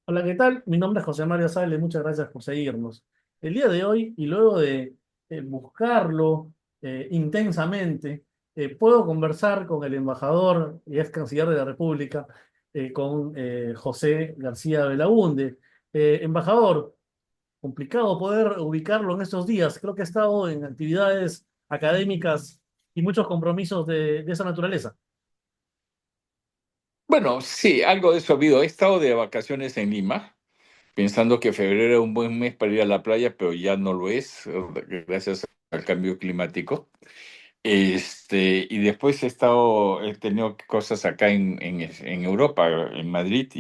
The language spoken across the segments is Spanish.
Hola, ¿qué tal? Mi nombre es José Mario Sales, muchas gracias por seguirnos. El día de hoy, y luego de buscarlo intensamente, puedo conversar con el embajador y ex canciller de la República, con José García Belaúnde. Embajador, complicado poder ubicarlo en estos días. Creo que ha estado en actividades académicas y muchos compromisos de esa naturaleza. Bueno, sí, algo de eso ha habido. He estado de vacaciones en Lima, pensando que febrero era un buen mes para ir a la playa, pero ya no lo es, gracias al cambio climático. Y después he tenido cosas acá en Europa, en Madrid,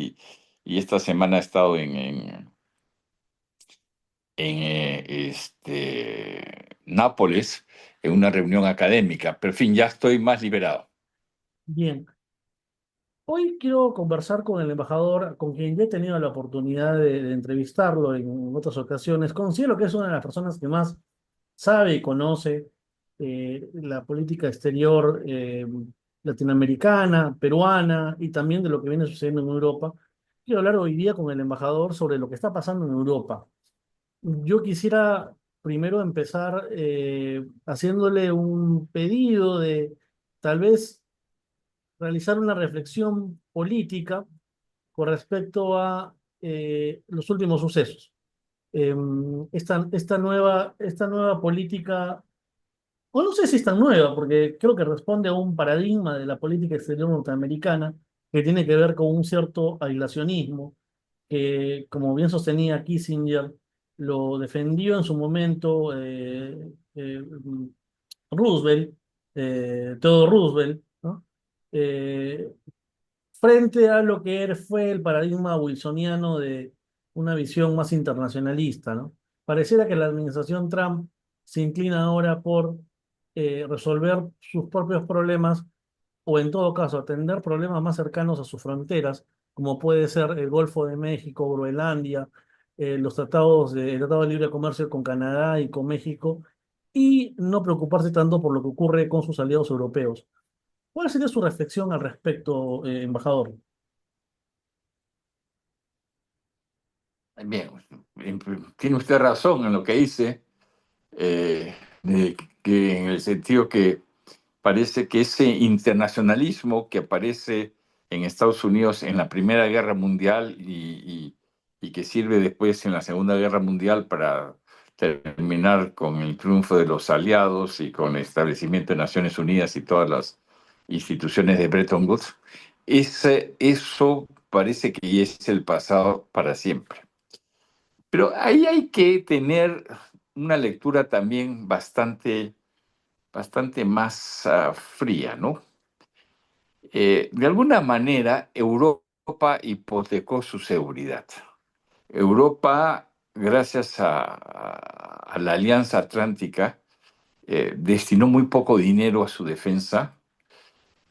y esta semana he estado en Nápoles, en una reunión académica. Pero en fin, ya estoy más liberado. Bien. Hoy quiero conversar con el embajador, con quien ya he tenido la oportunidad de entrevistarlo en otras ocasiones. Considero que es una de las personas que más sabe y conoce la política exterior latinoamericana, peruana y también de lo que viene sucediendo en Europa. Quiero hablar hoy día con el embajador sobre lo que está pasando en Europa. Yo quisiera primero empezar haciéndole un pedido de tal vez realizar una reflexión política con respecto a los últimos sucesos. Esta nueva política, o no sé si es tan nueva, porque creo que responde a un paradigma de la política exterior norteamericana que tiene que ver con un cierto aislacionismo, que, como bien sostenía Kissinger, lo defendió en su momento Roosevelt, Theodore Roosevelt, ¿no? Eh, frente a lo que fue el paradigma wilsoniano de una visión más internacionalista, ¿no? Pareciera que la administración Trump se inclina ahora por resolver sus propios problemas o en todo caso atender problemas más cercanos a sus fronteras, como puede ser el Golfo de México, Groenlandia, el Tratado de Libre Comercio con Canadá y con México, y no preocuparse tanto por lo que ocurre con sus aliados europeos. ¿Cuál sería su reflexión al respecto, embajador? Bien, tiene usted razón en lo que dice, de que en el sentido que parece que ese internacionalismo que aparece en Estados Unidos en la Primera Guerra Mundial y que sirve después en la Segunda Guerra Mundial para terminar con el triunfo de los aliados y con el establecimiento de Naciones Unidas y todas las instituciones de Bretton Woods, eso parece que ya es el pasado para siempre. Pero ahí hay que tener una lectura también bastante más fría, ¿no? De alguna manera, Europa hipotecó su seguridad. Europa, gracias a la Alianza Atlántica, destinó muy poco dinero a su defensa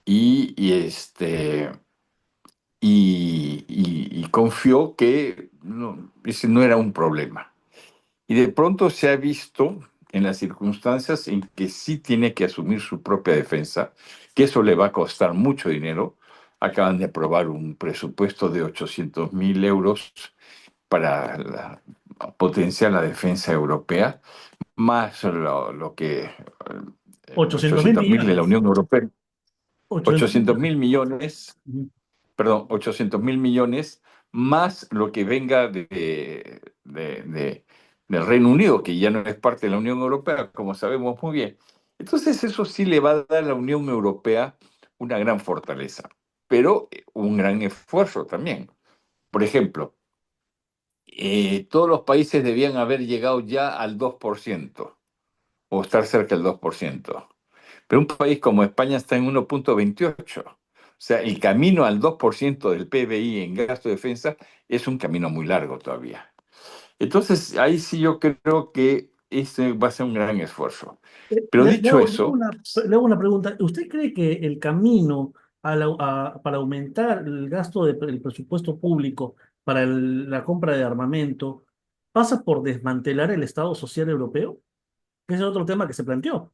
y, y, este, y confió que ese no era un problema. Y de pronto se ha visto en las circunstancias en que sí tiene que asumir su propia defensa, que eso le va a costar mucho dinero. Acaban de aprobar un presupuesto de 800.000 euros para potenciar la defensa europea, más lo que 800 mil 800.000 de la millones. Unión Europea, 800 mil 800.000 millones, millones. perdón, 800.000 millones, más lo que venga del Reino Unido, que ya no es parte de la Unión Europea, como sabemos muy bien. Entonces eso sí le va a dar a la Unión Europea una gran fortaleza, pero un gran esfuerzo también. Por ejemplo, todos los países debían haber llegado ya al 2% o estar cerca del 2%. Pero un país como España está en 1,28. O sea, el camino al 2% del PBI en gasto de defensa es un camino muy largo todavía. Entonces, ahí sí yo creo que ese va a ser un gran esfuerzo. Pero dicho eso, Le hago una pregunta. ¿Usted cree que el camino para aumentar el gasto del presupuesto público para la compra de armamento pasa por desmantelar el Estado Social Europeo? Ese es otro tema que se planteó.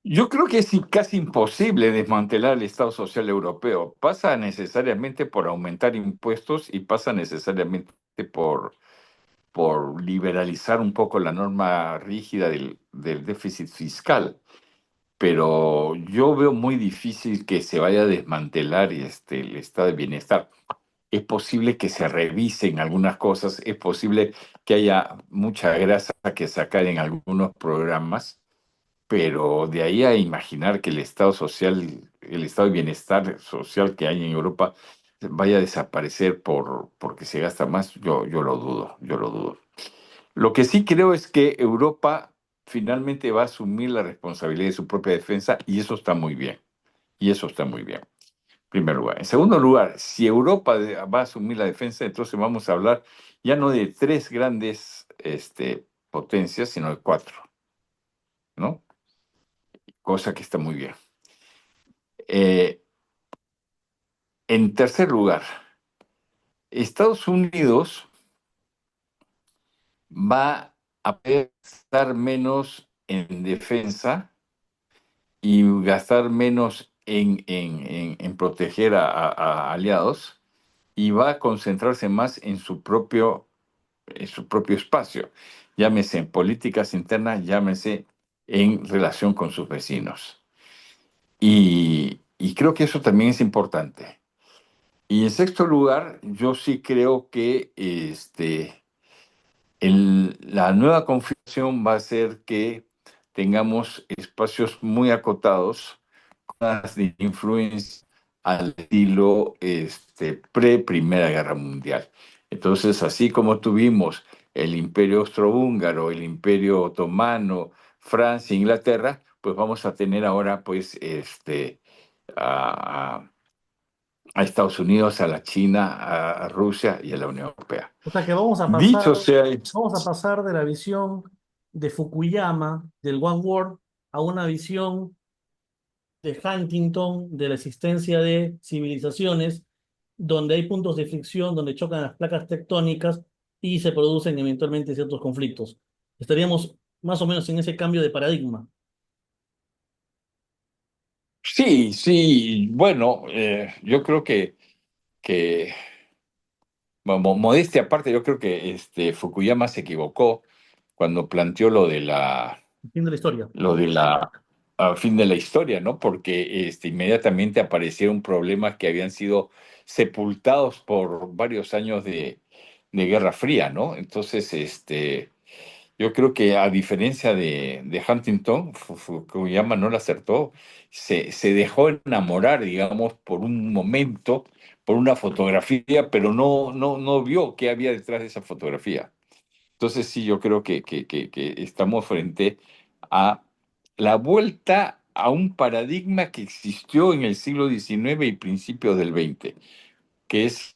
Yo creo que es casi imposible desmantelar el Estado Social Europeo. Pasa necesariamente por aumentar impuestos y pasa necesariamente por liberalizar un poco la norma rígida del déficit fiscal. Pero yo veo muy difícil que se vaya a desmantelar el estado de bienestar. Es posible que se revisen algunas cosas, es posible que haya mucha grasa que sacar en algunos programas, pero de ahí a imaginar que el estado social, el estado de bienestar social que hay en Europa vaya a desaparecer porque se gasta más, yo lo dudo, yo lo dudo. Lo que sí creo es que Europa finalmente va a asumir la responsabilidad de su propia defensa y eso está muy bien. Y eso está muy bien, en primer lugar. En segundo lugar, si Europa va a asumir la defensa, entonces vamos a hablar ya no de tres grandes potencias, sino de cuatro, ¿no? Cosa que está muy bien. Eh, en tercer lugar, Estados Unidos va a gastar menos en defensa y gastar menos en proteger a aliados y va a concentrarse más en su propio espacio, llámese en políticas internas, llámese en relación con sus vecinos. Y creo que eso también es importante. Y en sexto lugar, yo sí creo que la nueva configuración va a ser que tengamos espacios muy acotados de influencia al estilo pre-Primera Guerra Mundial. Entonces, así como tuvimos el Imperio Austrohúngaro, el Imperio Otomano, Francia, Inglaterra, pues vamos a tener ahora pues a, a Estados Unidos, a la China, a Rusia y a la Unión Europea. O sea que vamos a pasar, Dicho sea, vamos a pasar de la visión de Fukuyama, del One World, a una visión de Huntington, de la existencia de civilizaciones, donde hay puntos de fricción, donde chocan las placas tectónicas y se producen eventualmente ciertos conflictos. Estaríamos más o menos en ese cambio de paradigma. sí, sí, bueno, yo creo que bueno, modestia aparte, yo creo que Fukuyama se equivocó cuando planteó Fin de la historia. lo de la a fin de la historia, ¿no? Porque inmediatamente aparecieron problemas que habían sido sepultados por varios años de Guerra Fría, ¿no? Entonces, yo creo que a diferencia de Huntington, Fukuyama no la acertó, se dejó enamorar, digamos, por un momento, por una fotografía, pero no vio qué había detrás de esa fotografía. Entonces sí, yo creo que estamos frente a la vuelta a un paradigma que existió en el siglo XIX y principios del XX, que es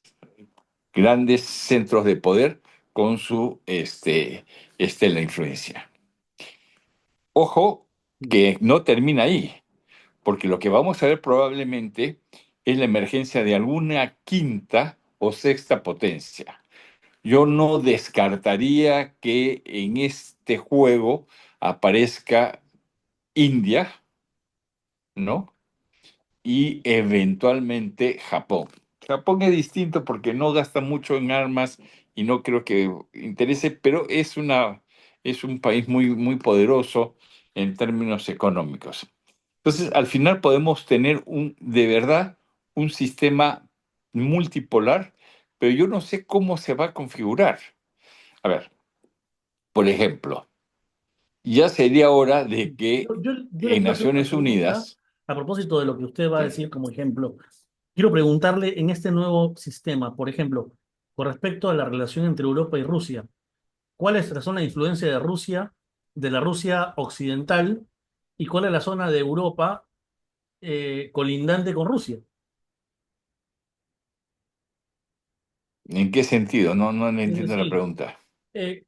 grandes centros de poder con su la influencia. Ojo que no termina ahí, porque lo que vamos a ver probablemente es la emergencia de alguna quinta o sexta potencia. Yo no descartaría que en este juego aparezca India, ¿no? Y eventualmente Japón. Japón es distinto porque no gasta mucho en armas y no creo que interese, pero es un país muy poderoso en términos económicos. Entonces, al final podemos tener de verdad un sistema multipolar, pero yo no sé cómo se va a configurar. A ver, por ejemplo, ya sería hora de que Yo le en quiero hacer una Naciones pregunta Unidas, a propósito de lo que usted va a sí, decir como ejemplo. Quiero preguntarle en este nuevo sistema, por ejemplo, con respecto a la relación entre Europa y Rusia, ¿cuál es la zona de influencia de Rusia, de la Rusia occidental, y cuál es la zona de Europa colindante con Rusia? ¿en qué sentido? No le Es entiendo la decir, pregunta.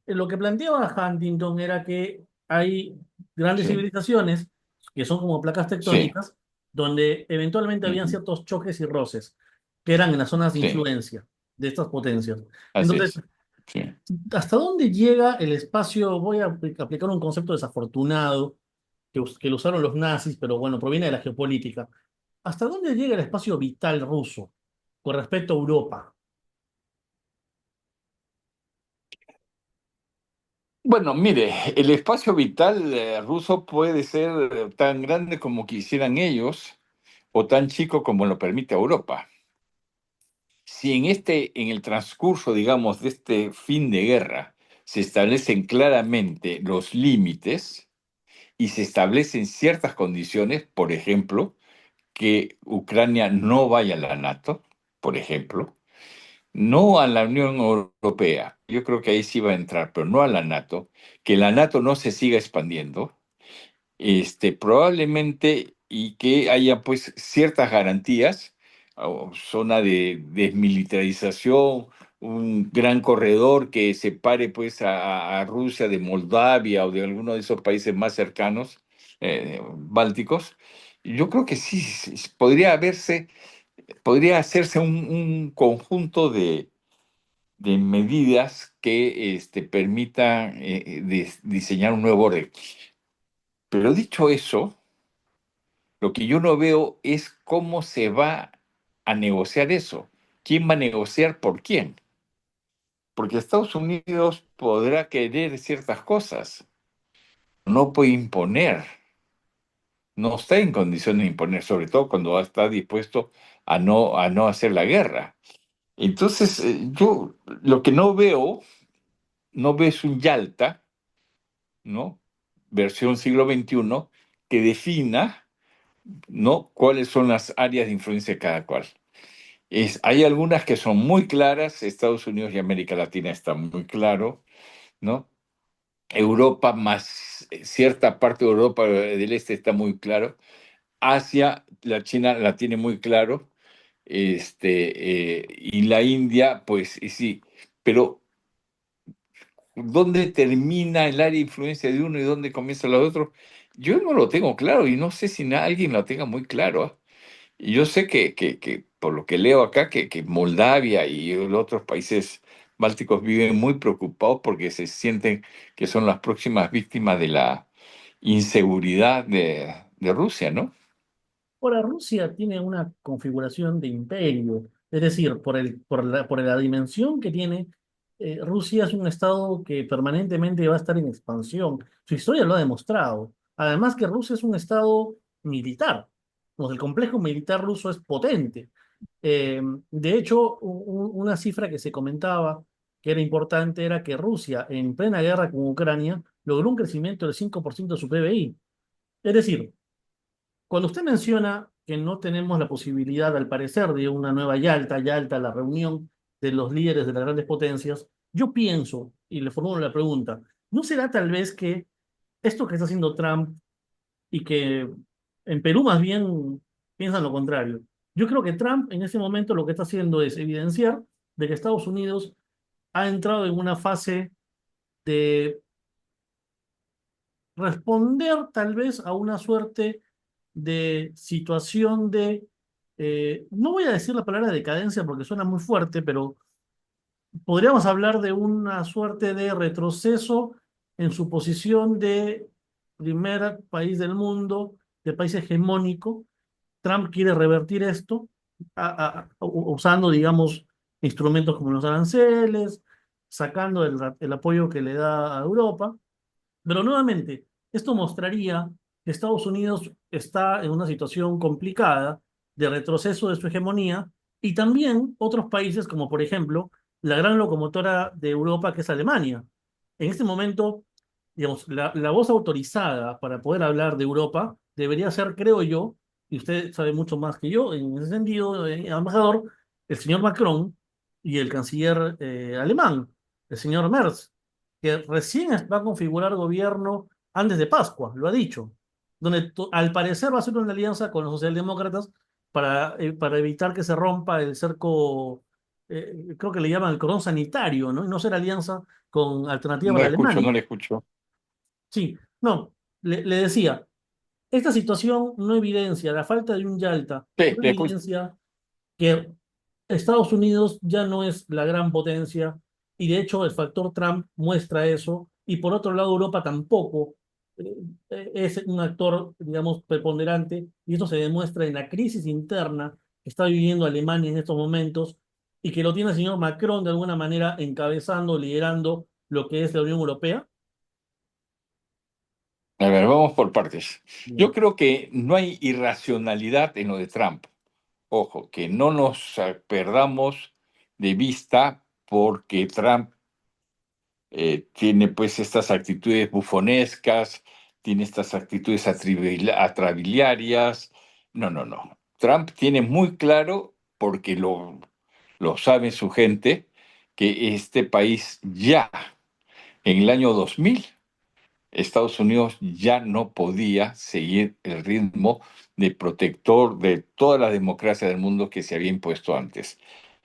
lo que planteaba Huntington era que hay grandes Sí, civilizaciones que son como placas sí, tectónicas, donde eventualmente habían ujú, ciertos choques y roces, que eran en las zonas de sí, influencia de estas potencias. así Entonces, es. Sí. ¿hasta dónde llega el espacio? Voy a aplicar un concepto desafortunado, que lo usaron los nazis, pero bueno, proviene de la geopolítica. ¿Hasta dónde llega el espacio vital ruso con respecto a Europa? Bueno, mire, el espacio vital ruso puede ser tan grande como quisieran ellos o tan chico como lo permite Europa. Si en el transcurso, digamos, de este fin de guerra se establecen claramente los límites y se establecen ciertas condiciones, por ejemplo, que Ucrania no vaya a la NATO, por ejemplo, no a la Unión Europea, yo creo que ahí sí va a entrar, pero no a la NATO, que la NATO no se siga expandiendo, probablemente y que haya pues ciertas garantías, o zona de desmilitarización, un gran corredor que separe pues a Rusia de Moldavia o de alguno de esos países más cercanos, bálticos. Yo creo que sí, sí, podría hacerse un conjunto de medidas que permita diseñar un nuevo orden. Pero dicho eso, lo que yo no veo es cómo se va a negociar eso. ¿Quién va a negociar por quién? Porque Estados Unidos podrá querer ciertas cosas, no puede imponer, no está en condiciones de imponer, sobre todo cuando está dispuesto a no hacer la guerra. Entonces, yo lo que no veo es un Yalta, ¿no? Versión siglo XXI, que defina, ¿no? Cuáles son las áreas de influencia de cada cual. Hay algunas que son muy claras, Estados Unidos y América Latina está muy claro, ¿no? Europa más cierta parte de Europa del Este está muy claro. Asia, la China la tiene muy claro, y la India, pues y sí, pero ¿dónde termina el área de influencia de uno y dónde comienza la de otro? Yo no lo tengo claro y no sé si alguien lo tenga muy claro. ¿Ah? Y yo sé que, por lo que leo acá, que Moldavia y los otros países bálticos viven muy preocupados porque se sienten que son las próximas víctimas de la inseguridad de Rusia, ¿no? Ahora, Rusia tiene una configuración de imperio, es decir, por la dimensión que tiene, Rusia es un estado que permanentemente va a estar en expansión. Su historia lo ha demostrado. Además que Rusia es un estado militar. Pues el complejo militar ruso es potente. De hecho, una cifra que se comentaba que era importante era que Rusia, en plena guerra con Ucrania, logró un crecimiento del 5% de su PBI. Es decir, cuando usted menciona que no tenemos la posibilidad, al parecer, de una nueva Yalta, Yalta, la reunión de los líderes de las grandes potencias, yo pienso, y le formulo la pregunta, ¿no será tal vez que esto que está haciendo Trump y que en Perú más bien piensan lo contrario? Yo creo que Trump en ese momento lo que está haciendo es evidenciar de que Estados Unidos ha entrado en una fase de responder tal vez a una suerte de situación de, no voy a decir la palabra decadencia porque suena muy fuerte, pero podríamos hablar de una suerte de retroceso en su posición de primer país del mundo, de país hegemónico. Trump quiere revertir esto usando, digamos, instrumentos como los aranceles, sacando el apoyo que le da a Europa. Pero nuevamente, esto mostraría que Estados Unidos está en una situación complicada de retroceso de su hegemonía y también otros países como por ejemplo la gran locomotora de Europa que es Alemania. En este momento, digamos, la voz autorizada para poder hablar de Europa debería ser, creo yo, y usted sabe mucho más que yo en ese sentido, embajador, el señor Macron y el canciller alemán, el señor Merz, que recién va a configurar gobierno antes de Pascua, lo ha dicho, donde al parecer va a ser una alianza con los socialdemócratas para evitar que se rompa el cerco, creo que le llaman el cordón sanitario, ¿no? Y no ser alianza con Alternativa No para le escucho, no Alemania. le escucho. Sí, no, le decía, esta situación no evidencia la falta de un Yalta, Sí, no le escucho. evidencia que Estados Unidos ya no es la gran potencia y de hecho el factor Trump muestra eso y por otro lado Europa tampoco es un actor, digamos, preponderante, y esto se demuestra en la crisis interna que está viviendo Alemania en estos momentos y que lo tiene el señor Macron de alguna manera encabezando, liderando lo que es la Unión Europea. A ver, vamos por partes. Yo Bien. creo que no hay irracionalidad en lo de Trump. Ojo, que no nos perdamos de vista porque Trump tiene pues estas actitudes bufonescas, tiene estas actitudes atrabiliarias. No, no, no. Trump tiene muy claro, porque lo sabe su gente, que este país ya, en el año 2000, Estados Unidos ya no podía seguir el ritmo de protector de toda la democracia del mundo que se había impuesto antes.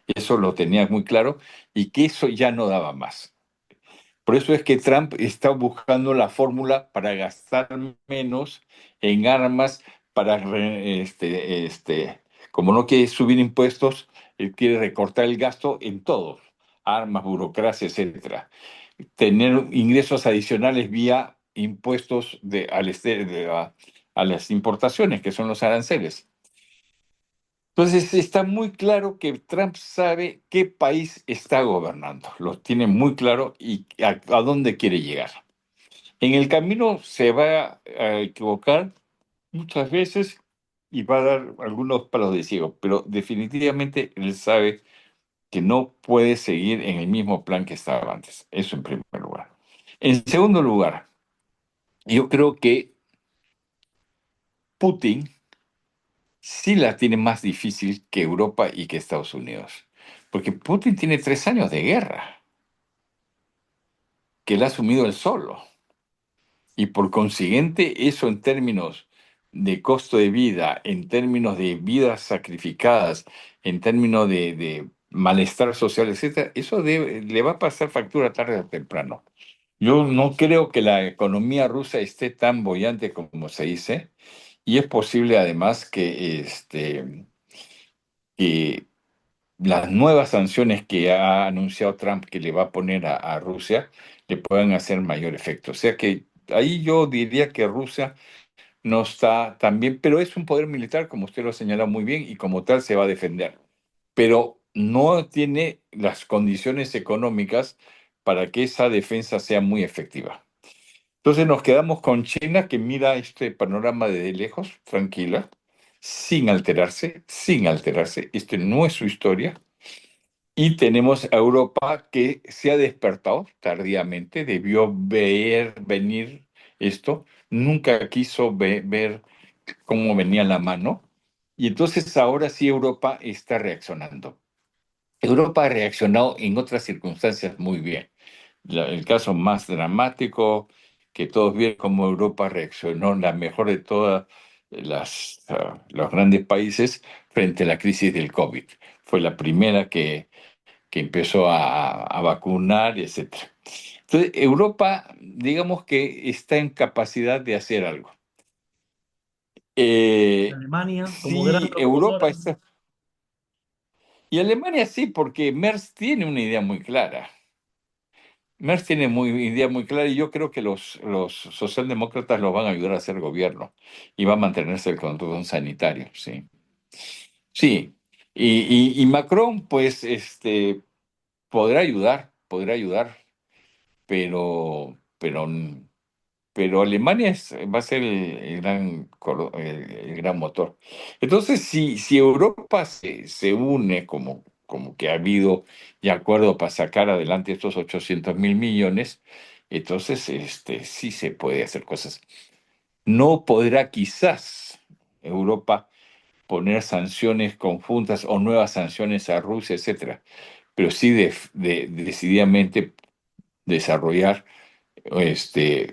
Eso lo tenía muy claro y que eso ya no daba más. Por eso es que Trump está buscando la fórmula para gastar menos en armas, para, como no quiere subir impuestos, él quiere recortar el gasto en todo, armas, burocracia, etcétera. Tener ingresos adicionales vía impuestos a las importaciones, que son los aranceles. Entonces está muy claro que Trump sabe qué país está gobernando, lo tiene muy claro y a dónde quiere llegar. En el camino se va a equivocar muchas veces y va a dar algunos palos de ciego, pero definitivamente él sabe que no puede seguir en el mismo plan que estaba antes. Eso en primer lugar. En segundo lugar, yo creo que Putin sí la tiene más difícil que Europa y que Estados Unidos. Porque Putin tiene 3 años de guerra, que él ha asumido él solo. Y por consiguiente, eso en términos de costo de vida, en términos de vidas sacrificadas, en términos de malestar social, etcétera, eso le va a pasar factura tarde o temprano. Yo no creo que la economía rusa esté tan bollante como se dice, y es posible además que las nuevas sanciones que ha anunciado Trump que le va a poner a Rusia le puedan hacer mayor efecto. O sea que ahí yo diría que Rusia no está tan bien, pero es un poder militar, como usted lo señala muy bien, y como tal se va a defender. Pero no tiene las condiciones económicas para que esa defensa sea muy efectiva. Entonces nos quedamos con China, que mira este panorama de lejos, tranquila, sin alterarse, sin alterarse. Este no es su historia. Y tenemos a Europa, que se ha despertado tardíamente, debió ver venir esto, nunca quiso ver cómo venía la mano. Y entonces ahora sí Europa está reaccionando. Europa ha reaccionado en otras circunstancias muy bien. El caso más dramático que todos vieron, cómo Europa reaccionó, la mejor de todas los grandes países, frente a la crisis del COVID. Fue la primera que empezó a vacunar, etcétera. Entonces, Europa, digamos que está en capacidad de hacer algo. Alemania, como gran Sí, Europa locomotora. está. Y Alemania sí, porque Merz tiene una idea muy clara. Merz tiene idea muy clara y yo creo que los socialdemócratas lo van a ayudar a hacer gobierno y va a mantenerse el control sanitario, sí. Sí. Y Macron, pues, podrá ayudar, pero Alemania va a ser el gran motor. Entonces, si Europa se une como que ha habido de acuerdo para sacar adelante estos 800.000 millones, entonces sí se puede hacer cosas. No podrá quizás Europa poner sanciones conjuntas o nuevas sanciones a Rusia, etcétera, pero sí decididamente desarrollar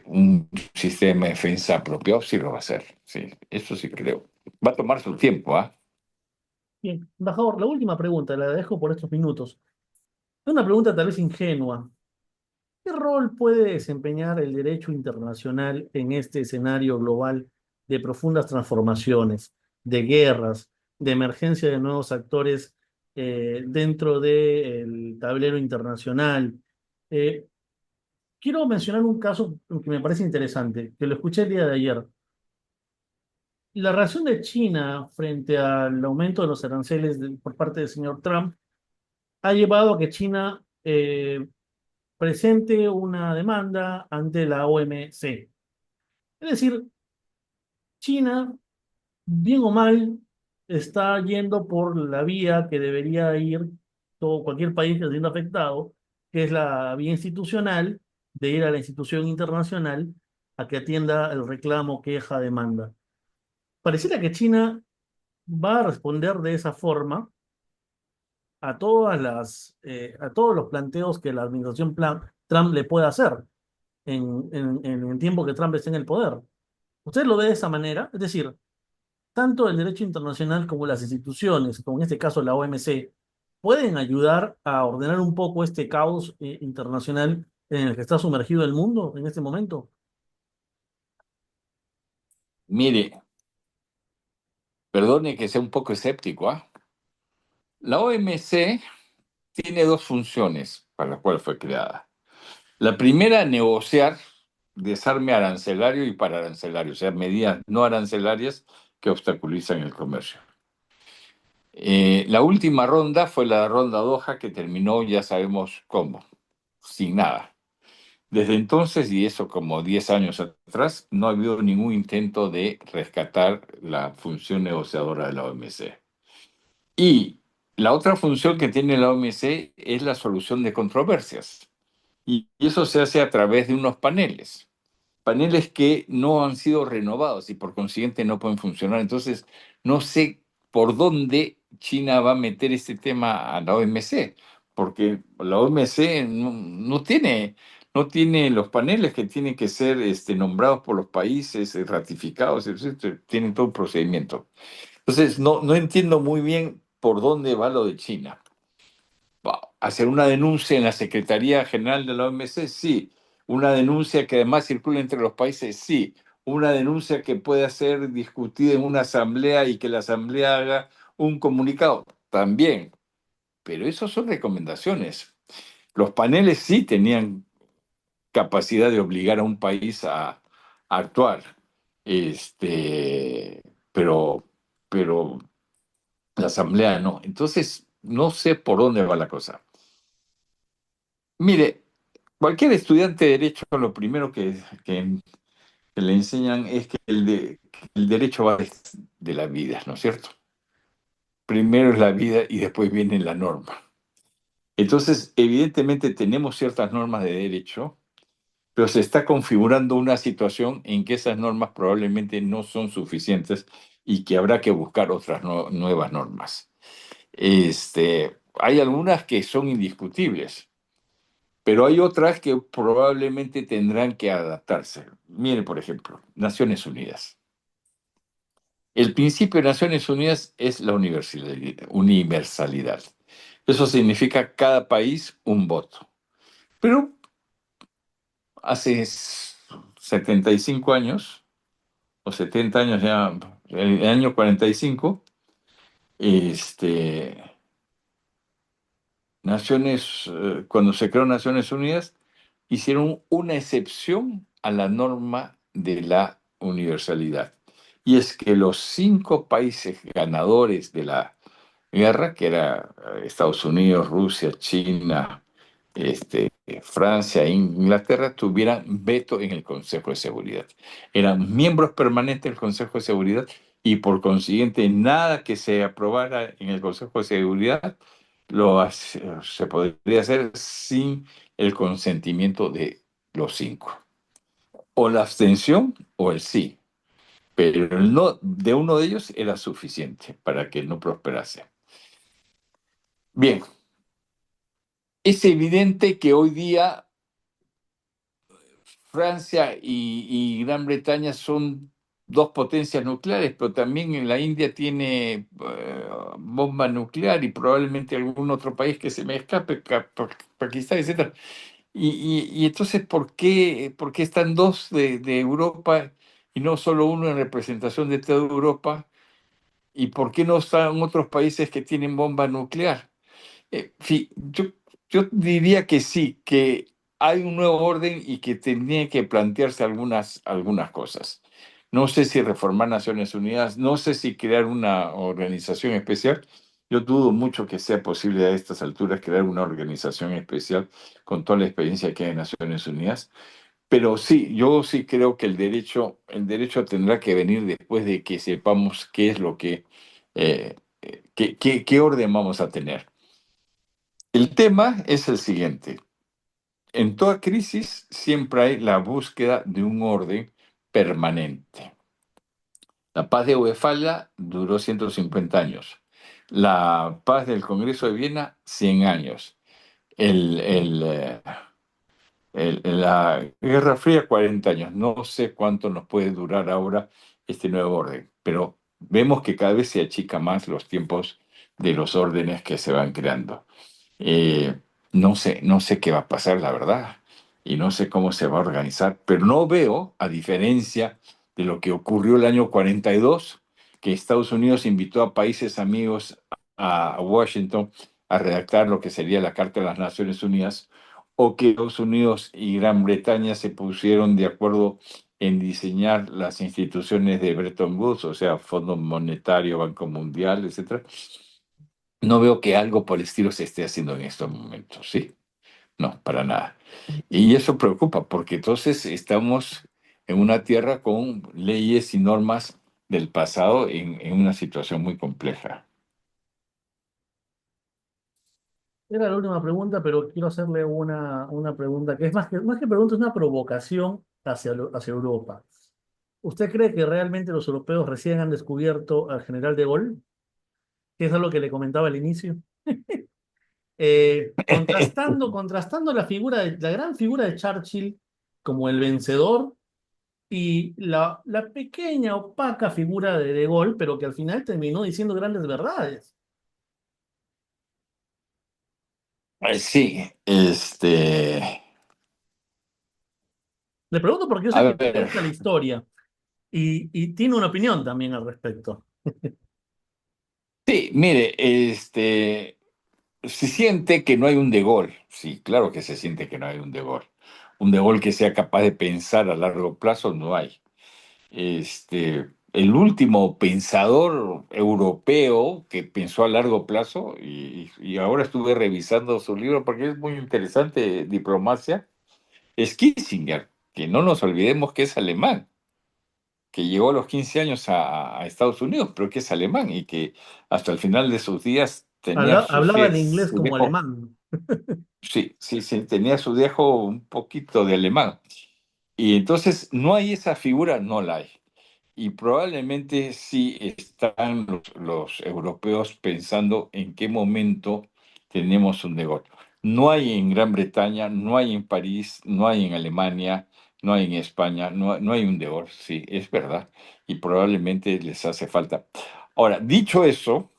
un sistema de defensa apropiado, sí lo va a hacer. Sí, eso sí creo. Va a tomar su tiempo, ¿ah? Bien, embajador, la última pregunta, la dejo por estos minutos. Es una pregunta tal vez ingenua. ¿Qué rol puede desempeñar el derecho internacional en este escenario global de profundas transformaciones, de guerras, de emergencia de nuevos actores dentro del tablero internacional? Eh, quiero mencionar un caso que me parece interesante, que lo escuché el día de ayer. La reacción de China frente al aumento de los aranceles por parte del señor Trump ha llevado a que China presente una demanda ante la OMC. Es decir, China, bien o mal, está yendo por la vía que debería ir todo, cualquier país que esté siendo afectado, que es la vía institucional, de ir a la institución internacional a que atienda el reclamo, queja, demanda. Pareciera que China va a responder de esa forma a todos los planteos que la administración Trump le pueda hacer en el tiempo que Trump esté en el poder. ¿Usted lo ve de esa manera? Es decir, tanto el derecho internacional como las instituciones, como en este caso la OMC, pueden ayudar a ordenar un poco este caos internacional en el que está sumergido el mundo en este momento. Mire, perdone que sea un poco escéptico, ¿ah? La OMC tiene dos funciones para las cuales fue creada. La primera, negociar desarme arancelario y paraarancelario, o sea, medidas no arancelarias que obstaculizan el comercio. La última ronda fue la ronda Doha que terminó, ya sabemos cómo, sin nada. Desde entonces, y eso como 10 años atrás, no ha habido ningún intento de rescatar la función negociadora de la OMC. Y la otra función que tiene la OMC es la solución de controversias. Y eso se hace a través de unos paneles que no han sido renovados y por consiguiente no pueden funcionar. Entonces, no sé por dónde China va a meter este tema a la OMC, porque la OMC no tiene los paneles que tienen que ser nombrados por los países, ratificados, etcétera. Tienen todo un procedimiento. Entonces, no entiendo muy bien por dónde va lo de China. Hacer una denuncia en la Secretaría General de la OMC, sí. Una denuncia que además circula entre los países, sí. Una denuncia que pueda ser discutida en una asamblea y que la asamblea haga un comunicado, también. Pero eso son recomendaciones. Los paneles sí tenían capacidad de obligar a un país a actuar. Este, pero, pero la asamblea no. Entonces, no sé por dónde va la cosa. Mire, cualquier estudiante de derecho lo primero que le enseñan es que que el derecho va de la vida, ¿no es cierto? Primero es la vida y después viene la norma. Entonces, evidentemente tenemos ciertas normas de derecho, pero se está configurando una situación en que esas normas probablemente no son suficientes y que habrá que buscar otras nuevas normas. Hay algunas que son indiscutibles. Pero hay otras que probablemente tendrán que adaptarse. Mire, por ejemplo, Naciones Unidas. El principio de Naciones Unidas es la universalidad. Eso significa cada país un voto. Pero hace 75 años, o 70 años ya, el año 45, este, cuando se creó Naciones Unidas, hicieron una excepción a la norma de la universalidad. Y es que los 5 países ganadores de la guerra, que era Estados Unidos, Rusia, China, Francia e Inglaterra, tuvieran veto en el Consejo de Seguridad. Eran miembros permanentes del Consejo de Seguridad y por consiguiente nada que se aprobara en el Consejo de Seguridad se podría hacer sin el consentimiento de los 5. O la abstención o el sí. Pero el no de uno de ellos era suficiente para que no prosperase. Bien, es evidente que hoy día Francia y Gran Bretaña son dos potencias nucleares, pero también en la India tiene bomba nuclear y probablemente algún otro país que se me escape, Pakistán, etcétera. Y entonces, ¿por qué están dos de Europa y no solo uno en representación de toda Europa? ¿Y por qué no están otros países que tienen bomba nuclear? Yo diría que sí, que hay un nuevo orden y que tenía que plantearse algunas cosas. No sé si reformar Naciones Unidas, no sé si crear una organización especial. Yo dudo mucho que sea posible a estas alturas crear una organización especial con toda la experiencia que hay en Naciones Unidas. Pero sí, yo sí creo que el derecho tendrá que venir después de que sepamos qué es lo qué orden vamos a tener. El tema es el siguiente. En toda crisis siempre hay la búsqueda de un orden permanente. La paz de Westfalia duró 150 años. La paz del Congreso de Viena, 100 años. El, el, eh, la Guerra Fría, 40 años. No sé cuánto nos puede durar ahora este nuevo orden, pero vemos que cada vez se achica más los tiempos de los órdenes que se van creando. Eh, no sé qué va a pasar, la verdad, y no sé cómo se va a organizar, pero no veo, a diferencia de lo que ocurrió el año 42, que Estados Unidos invitó a países amigos a Washington a redactar lo que sería la Carta de las Naciones Unidas, o que Estados Unidos y Gran Bretaña se pusieron de acuerdo en diseñar las instituciones de Bretton Woods, o sea, Fondo Monetario, Banco Mundial, etcétera. No veo que algo por el estilo se esté haciendo en estos momentos, ¿sí? No, para nada. Y eso preocupa, porque entonces estamos en una tierra con leyes y normas del pasado en una situación muy compleja. Era la última pregunta, pero quiero hacerle una pregunta que es más que pregunta, es una provocación hacia Europa. ¿Usted cree que realmente los europeos recién han descubierto al general de Gaulle? Que es algo que le comentaba al inicio. Contrastando la gran figura de Churchill como el vencedor y la pequeña, opaca figura de Gaulle, pero que al final terminó diciendo grandes verdades. Sí, Le pregunto porque yo a sé que le ver, interesa la historia y tiene una opinión también al respecto. sí, mire, se siente que no hay un De Gaulle, sí, claro que se siente que no hay un De Gaulle. Un De Gaulle que sea capaz de pensar a largo plazo no hay. El último pensador europeo que pensó a largo plazo, y ahora estuve revisando su libro porque es muy interesante, Diplomacia, es Kissinger, que no nos olvidemos que es alemán, que llegó a los 15 años a Estados Unidos, pero que es alemán y que hasta el final de sus días tenía Hablaba el inglés su como dejo, alemán. sí, sí, sí, tenía su dejo un poquito de alemán. Y entonces no hay esa figura, no la hay. Y probablemente sí están los europeos pensando en qué momento tenemos un negocio. No hay en Gran Bretaña, no hay en París, no hay en Alemania, no hay en España, no hay un Degol, sí, es verdad. Y probablemente les hace falta. Ahora, dicho eso,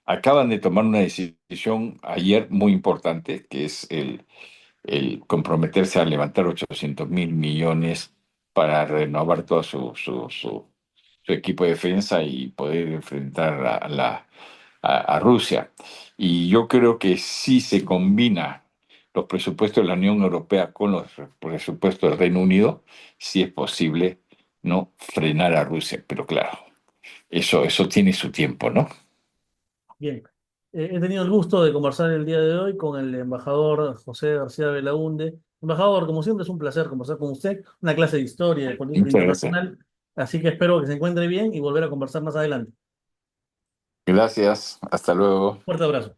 acaban de tomar una decisión ayer muy importante, que es el comprometerse a levantar 800.000 millones para renovar todo su equipo de defensa y poder enfrentar a Rusia. Y yo creo que si se combina los presupuestos de la Unión Europea con los presupuestos del Reino Unido, sí es posible no frenar a Rusia. Pero claro, eso tiene su tiempo, ¿no? Bien. He tenido el gusto de conversar el día de hoy con el embajador José García Belaúnde. Embajador, como siempre, es un placer conversar con usted, una clase de historia, de política Muchas gracias. internacional. Así que espero que se encuentre bien y volver a conversar más adelante. Gracias. Hasta luego. Fuerte abrazo.